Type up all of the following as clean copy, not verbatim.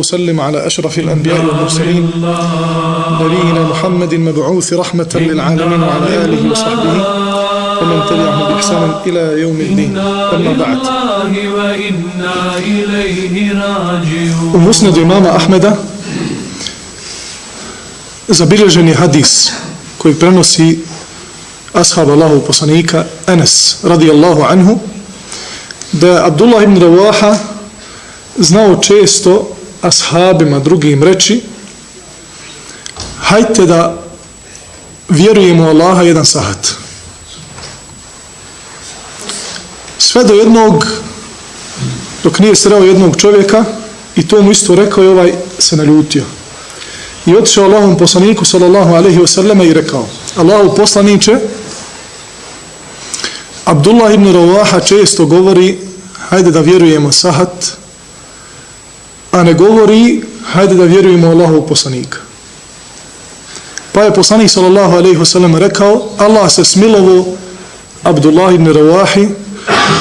وسلم على أشرف الأنبياء والمرسلين نبينا محمد المبعوث رحمة للعالمين وعلى آله وصحبه ومن تبعهم بإحسان إلى يوم الدين. أما بعد. U musnedu imama Ahmeda zabilježen je hadis koji prenosi ashab Allahu poslanika Enes radijallahu anhu, da je Abdullah ibn Ravaha znao često ashabima drugim reći: hajte da vjerujemo Allaha jedan sahat. Sve do jednog, dok nije sreo jednog čovjeka i to mu isto rekao i ovaj se naljutio. I otišao Allahom poslaniku sallallahu alaihi wasallam i rekao: Allahu poslaniče, Abdullah ibn Ravaha često govori hajde da vjerujemo sahat, a ne govori hajde da vjerujemo Allahu poslanika. Pa je poslanik sallallahu alaihi wasallam rekao: Allah se smilovo Abdullah ibn Ravahi,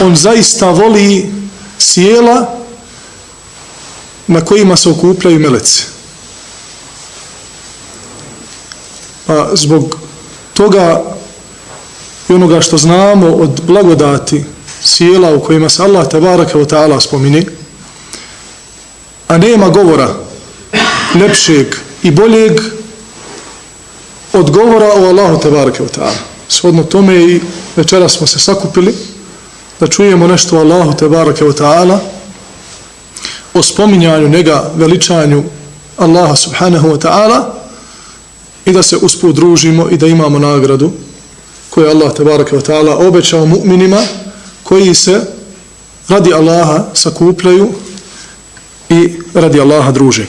on zaista voli sjela na kojima se okupljaju meleci. Pa zbog toga i onoga što znamo od blagodati sjela u kojima se Allah tebareke ve taala spomini, a nema govora ljepšeg i boljeg od govora o Allahu tebareke ve taala. Shodno tome i večeras smo se sakupili da čujemo nešto o Allahu tebareke ve taala, o spominjanju njega, veličanju Allaha subhanahu wa ta'ala, i da se usput družimo i da imamo nagradu koju je Allah tebareke ve taala obećao mu'minima koji se radi Allaha sakupljaju i radi Allaha druže.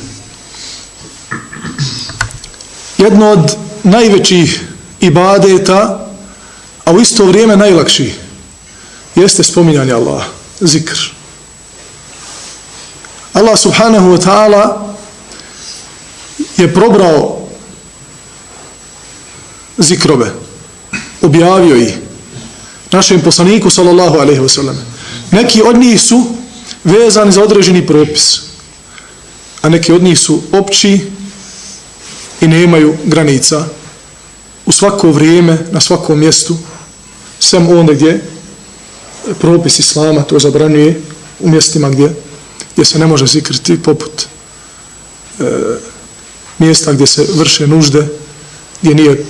Jedno od najvećih ibadeta, a u isto vrijeme najlakših, jeste spominjanje Allaha, zikr. Allah subhanahu wa ta'ala je probrao zikrove, objavio ih našem poslaniku sallallahu alaihi wasallam. Neki od njih su vezani za određeni propis, a neki od njih su opći i nemaju granica u svako vrijeme, na svakom mjestu, sem onda gdje propis islama to zabranjuje, u mjestima gdje se ne može zikriti, poput mjesta gdje se vrše nužde, gdje nije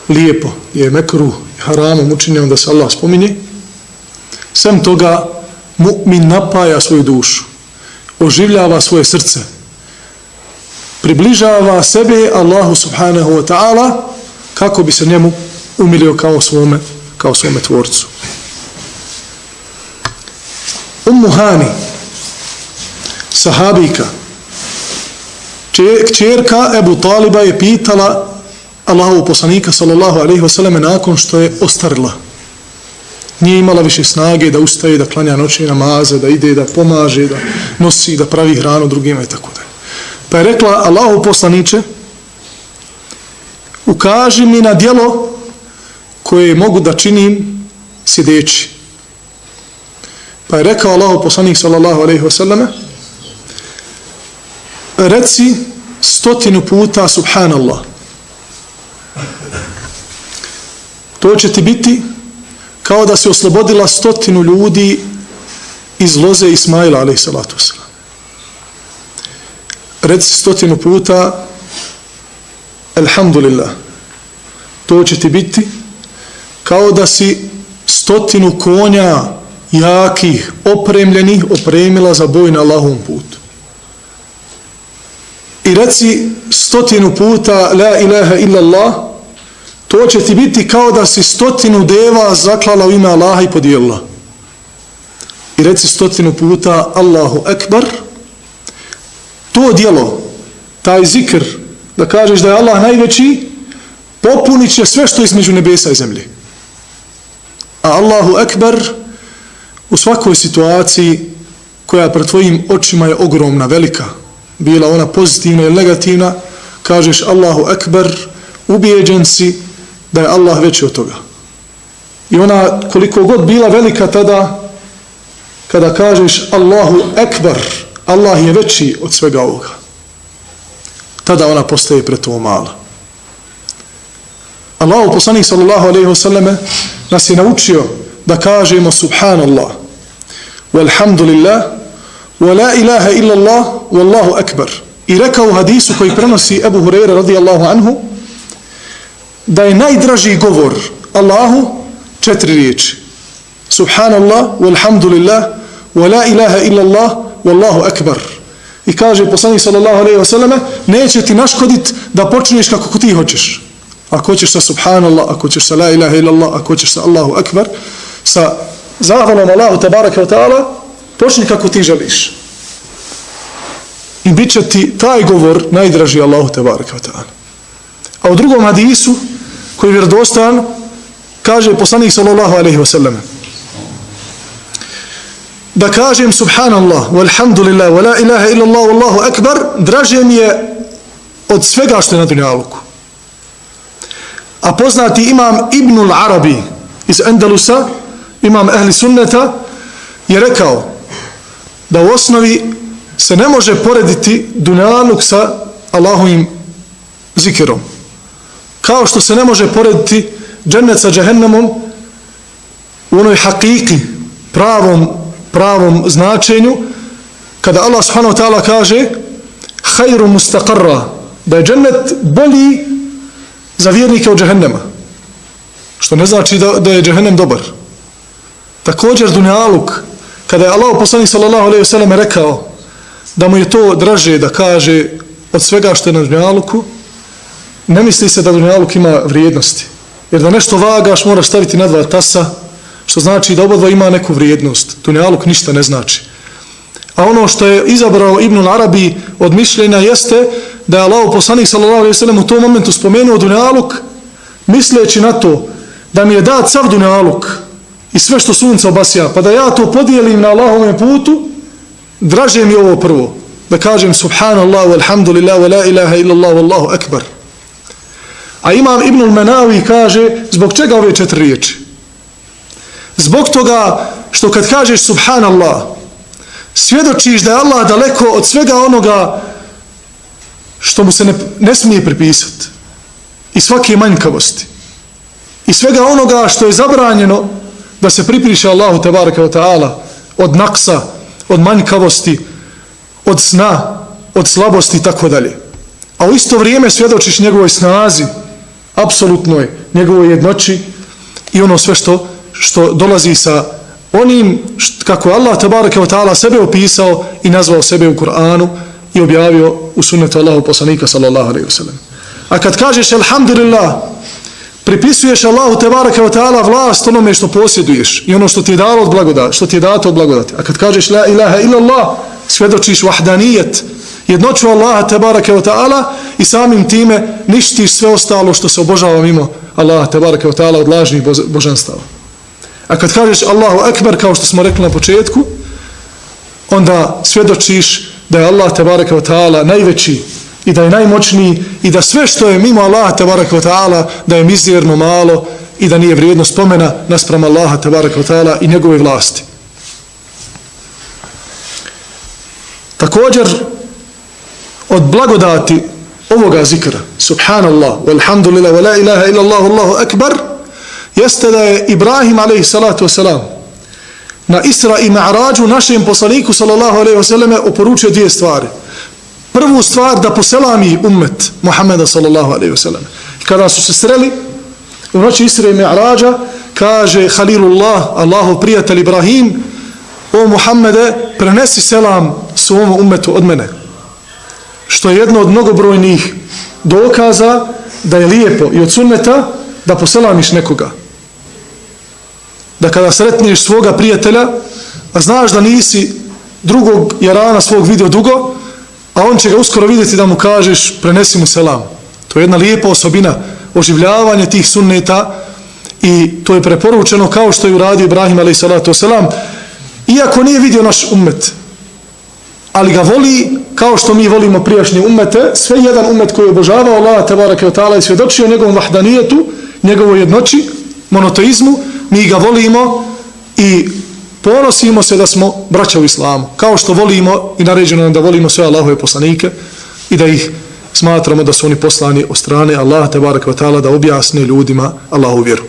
lijepo, gdje je mekruh, haramom učinjeno da se Allah spominje. Sem toga mu'min napaja svoju dušu, oživljava svoje srce, približava sebe Allahu subhanahu wa ta'ala kako bi se njemu umilio kao svome tvorcu. Ummu Hani, sahabika, kćerka Ebu Taliba, je pitala Allahu poslanika sallallahu alaihi wasallam nakon što je ostarila. Nije imala više snage da ustaje, da klanja noćne namaze, da ide, da pomaže, da nosi, da pravi hranu drugima i tako da. Pa je rekla: Allahu poslaniče, ukaži mi na djelo koje mogu da činim sjedeći. Pa je rekao Allahu poslanik sallallahu alaihi wasallam: reci 100 puta subhanallah. To će ti biti kao da se oslobodila 100 ljudi iz loze Ismaila alaihi salatu wasalam. Reci 100 puta alhamdulillah. To će ti biti kao da si 100 konja jakih, opremljenih, opremila za boj na Allahovom putu. I reci 100 puta la ilaha illallah. To će ti biti kao da si 100 deva zaklala u ime Allaha i podijelila. I reci 100 puta Allahu ekbar. To djelo, taj zikr, da kažeš da je Allah najveći, popunit će sve što je između nebesa i zemlje. A Allahu ekbar u svakoj situaciji koja pred tvojim očima je ogromna, velika, bila ona pozitivna ili negativna, kažeš Allahu ekbar, ubijeđen si da je Allah veći od toga. I ona koliko god bila velika tada, kada kažeš Allahu ekbar, Allah je veći od svega ovoga. Tada ona postaje pretovo mala. Allahu poslanik sallallahu alejhi ve selleme nas je naučio da kažemo subhanallah, walhamdulillah, wa la ilaha illa Allah, wallahu akbar. I rekao u hadisu koji prenosi Ebu Hurajra radijallahu anhu da je najdraži govor Allahu 4 riječi. Subhanallah, walhamdulillah, wa la ilaha illa Allah, wallahu akbar. I kaže poslanik sallallahu alejhi ve selleme, neće ti naškoditi da počneš kako ti hoćeš. Ako hoćeš sa subhanallah, ako hoćeš sa la ilaha illa Allah, ako hoćeš sa Allahu akbar, sa zahvalom Allahu tebareke ve taala, počni kako ti želiš. I bit će ti taj govor najdraži Allahu tebareke ve taala. A u drugom hadisu koji je vjerodostojan kaže poslanik sallallahu alejhi ve selleme da kažem subhanallah, walhamdulillah, wa la ilaha illa Allah, wallahu akbar, draže mi je od svega što je na dunjaluku. A poznati imam Ibnul Arabi iz Andalusa, imam ehli sunneta, je rekao da u osnovi se ne može porediti dunjaluk sa Allahovim zikirom. Kao što se ne može porediti džennet sa džehennemom u onoj hakiki, pravom značenju, kada Allah subhanahu wa ta'ala kaže khayru mustaqarra, da je džennet bolji za vjernike od džehennema. Što ne znači da je džehennem dobar. Također dunjaluk, kada je Allah poslanik sallallahu alejhi ve sellem rekao da mu je to draže da kaže od svega što je na dunjaluku, ne misli se da dunjaluk ima vrijednosti. Jer da nešto vagaš moraš staviti na 2 tasa, što znači da obadva ima neku vrijednost. Dunjaluk ništa ne znači. A ono što je izabrao Ibnul Arabi od mišljenja jeste da je Allah poslanik sallallahu alejhi ve sellem u tom momentu spomenuo dunjaluk misleći na to da mi je dat sav dunjaluk i sve što sunce obasja, pa da ja to podijelim na Allahovom putu, draže mi ovo prvo. Da kažem subhanallah, walhamdulillah, wa la ilaha illa Allah, wallahu akbar. A imam Ibnul Menavi kaže zbog čega ove 4 riječi? Zbog toga što kad kažeš subhanallah, svjedočiš da je Allah daleko od svega onoga što mu se ne smije pripisati i svake manjkavosti i svega onoga što je zabranjeno da se pripiše Allahu tebareke ve taala, od naksa, od manjkavosti, od sna, od slabosti i tako dalje. A u isto vrijeme svjedočiš njegovoj snazi, apsolutnoj, njegovoj jednoći i ono sve što dolazi sa onim kako je Allah tebareke ve taala sebe opisao i nazvao sebe u Kur'anu i objavio u sunnetu Allahu poslanika sallallahu alejhi ve sellem. A kad kažeš alhamdulillah, pripisuješ Allahu tebareke ve taala vlast onome što posjeduješ i ono što ti je dalo od blagodati, što ti je dato od blagodati. A kad kažeš la ilaha illa Allah, svjedočiš vahdanijet, jednoću Allaha tebareke ve taala i samim time ništiš sve ostalo što se obožava mimo Allaha tebareke ve taala od lažnih božanstava. A kad kažeš Allahu akbar, kao što smo rekli na početku, onda svjedočiš da je Allah tebareke ve taala najveći i da je najmoćniji i da sve što je mimo Allaha tebareke ve taala da je mizerno malo i da nije vrijedno spomena naspram Allaha tebareke ve taala i njegove vlasti. Također od blagodati ovoga zikra subhanallah, walhamdulillah, wa la ilaha illa Allah, wallahu akbar, jeste da je Ibrahim alejhi salatu vesselam na Isra i Mi'rađu našem poslaniku sallallahu alejhi ve selleme oporučio 2 stvari. Prvu stvar da poselami ummet Muhameda sallallahu alejhi ve selleme. Kada su se sreli u noći Isra i Mi'rađa, kaže Halilullah, Allahov prijatelj Ibrahim, o Muhammede, prenesi selam svom ummetu od mene. Što je jedno od mnogobrojnih dokaza da je lijepo i od sunneta da poselamiš nekoga. Da kada sretneš svoga prijatelja, a znaš da nisi drugog jarana svog vidio dugo, a on će ga uskoro vidjeti, da mu kažeš prenesi mu selam. To je jedna lijepa osobina, oživljavanje tih sunneta, i to je preporučeno kao što je uradio Ibrahim alejhi salatu vesselam, iako nije vidio naš ummet, ali ga voli kao što mi volimo prijašnje ummete. Sve jedan ummet koji je obožavao Allaha tebareke ve taala i svjedočio njegovom vahdanijetu, njegovoj jednoći, monoteizmu, mi ga volimo i ponosimo se da smo braća u islamu, kao što volimo i naređeno nam da volimo sve Allahove poslanike i da ih smatramo da su oni poslani od strane Allaha tebareke ve taala da objasne ljudima Allahovu vjeru.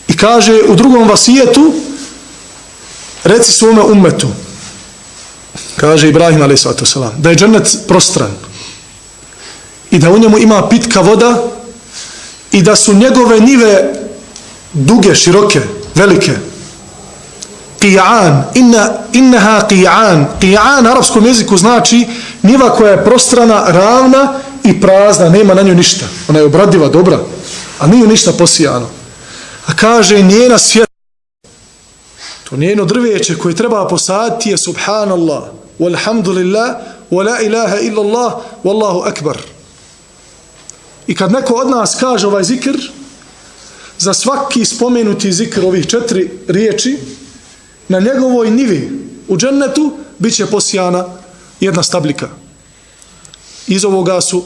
I kaže u drugom vasijetu, reci svome ummetu, kaže Ibrahim a.s. da je džennet prostran i da u njemu ima pitka voda i da su njegove njive duge, široke, velike. Qi'an, innaha qi'an. Qi'an na arapskom jeziku znači njiva koja je prostrana, ravna i prazna, nema na njoj ništa. Ona je obradiva, dobra, a nije ništa posijano. A kaže njena svjetla, to njeno drveće koje treba posaditi je subhanallah, walhamdulillah, wa la ilaha illallah, wallahu akbar. I kad neko od nas kaže ovaj zikr, za svaki spomenuti zikr ovih 4 riječi, na njegovoj njivi u džennetu bit će posijana jedna stabljika. Iz ovoga su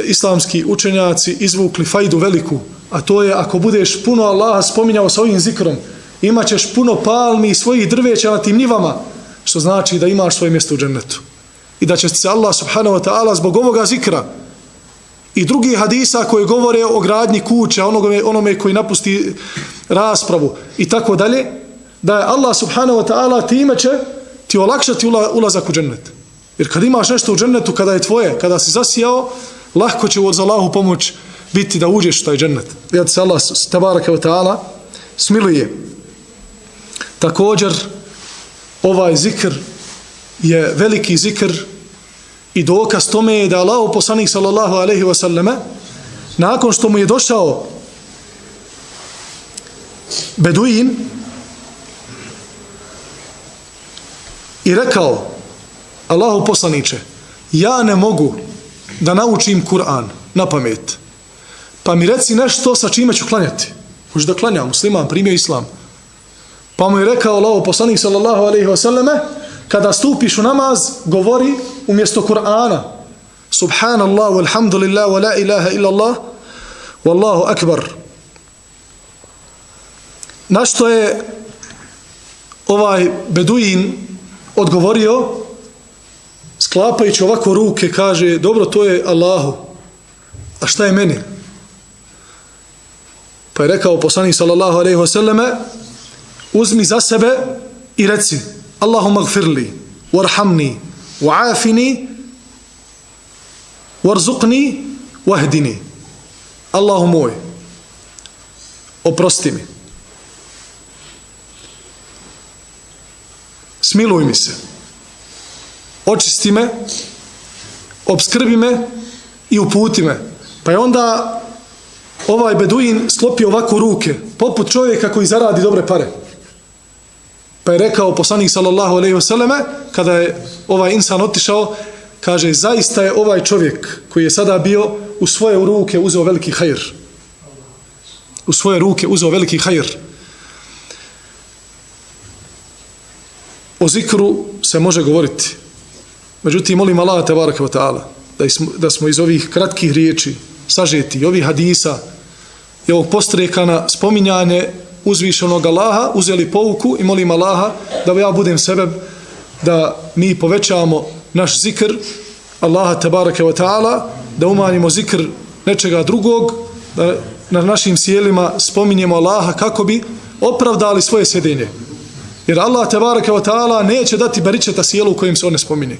islamski učenjaci izvukli fajdu veliku, a to je ako budeš puno Allaha spominjao sa ovim zikrom, imat ćeš puno palmi i svojih drveća na tim njivama, što znači da imaš svoje mjesto u džennetu. I da će se Allah subhanahu wa ta'ala zbog ovoga zikra i drugih hadisa koji govore o gradnji kuća, onome koji napusti raspravu i tako dalje, da je Allah subhanahu wa ta'ala time će ti olakšati ulazak u džennet. Jer kad imaš nešto u džennetu, kada je tvoje, kada si zasijao, lahko će uz Allahu pomoć biti da uđeš u taj džennet. Jer se Allah tabaraka wa ta'ala smiluje. Također, ovaj zikr je veliki zikr i dokaz tome je da Allahu poslanik sallallahu alejhi ve selleme nakon što mu je došao beduin i rekao: Allahu poslaniče, ja ne mogu da naučim Kur'an na pamet, pa mi reci nešto sa čime ću klanjati. Hoćeš da klanja, musliman, primio islam. Pa mu je rekao Allahu poslanik sallallahu alejhi ve selleme: kada stupiš u namaz, govori umjesto Kur'ana subhanallah, walhamdulillah, wa la ilaha illallah, wallahu akbar. Na što je ovaj beduin odgovorio, sklapajući ovako ruke, kaže: dobro, to je Allahu, a šta je meni? Pa je rekao poslanik sallallahu alejhi ve selleme: uzmi za sebe i reci: Allahumma gfirli, warhamni, wa'afini, warzuqni, wahdini. Allahu moj, oprosti mi, smiluj mi se, očisti me, obskrbi me i uputi me. Pa je onda ovaj beduin sklopio ovako ruke, poput čovjeka koji zaradi dobre pare. Pa je rekao poslanik sallallahu alejhi ve selleme, kada je ovaj insan otišao, kaže: zaista je ovaj čovjek koji je sada bio u svoje ruke uzeo veliki hajr. U svoje ruke uzeo veliki hajr. O zikru se može govoriti. Međutim, molim Allaha tebareke ve taala da smo iz ovih kratkih riječi sažeti, ovih hadisa i ovog postrekana spominjanje uzvišenog Allaha uzeli pouku i molim Allaha da ja budem sebeb da mi povećamo naš zikr Allaha tebareke ve taala, da umanjimo zikr nečega drugog, da na našim sjelima spominjemo Allaha kako bi opravdali svoje sjedenje. Jer Allah tebareke ve taala neće dati beričeta sjelu u kojem se on ne spominje.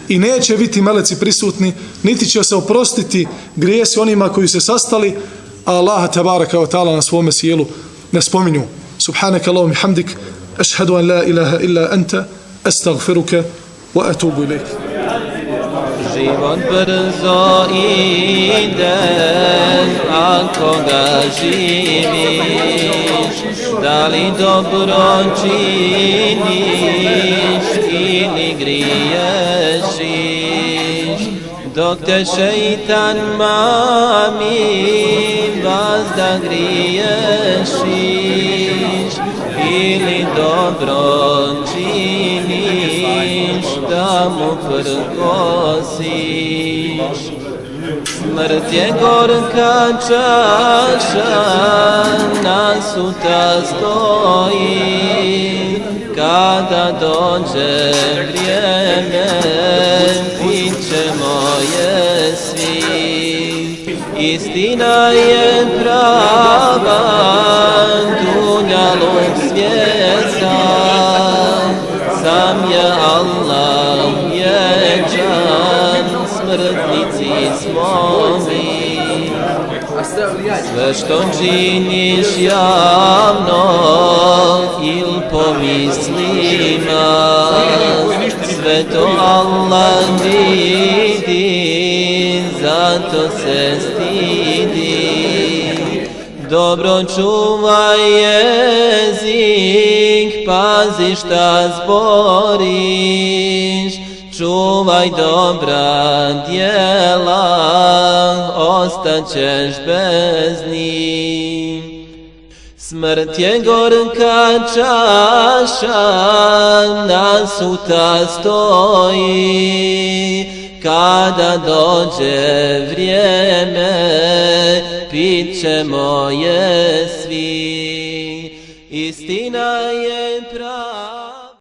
I neće biti meleci prisutni, niti će se oprostiti grijesi onima koji se sastali, a Allaha tebareke ve taala na svome sjelu ne spominju. Subhanaka Allahumma hamdik, ashhadu an la ilaha illa anta, astaghfiruka wa atubu ilayk. Život brzo ide, ako ga živiš, da li dobro činiš ili griješiš, dok te šeitan mami, vazda griješiš, ili dobro činiš, da mu prkosiš. Smrt je gorka čaša, nasuta stoji, kada dođe vrijeme, pit ćemo je svi. Istina je prava, dunjaluk svijeta, sam je Allah vječan, smrtnici smo mi. Sve što činiš javno il pomislima, sve to Allah vidi, zato se stidi. Dobro čuvaj jezik, pazi šta zboriš, čuvaj dobra djela, ostaćeš bez njih. Smrt je gorka čaša, nasuta stoji, kada dođe vrijeme, pit ćemo je svi. Istina je prava.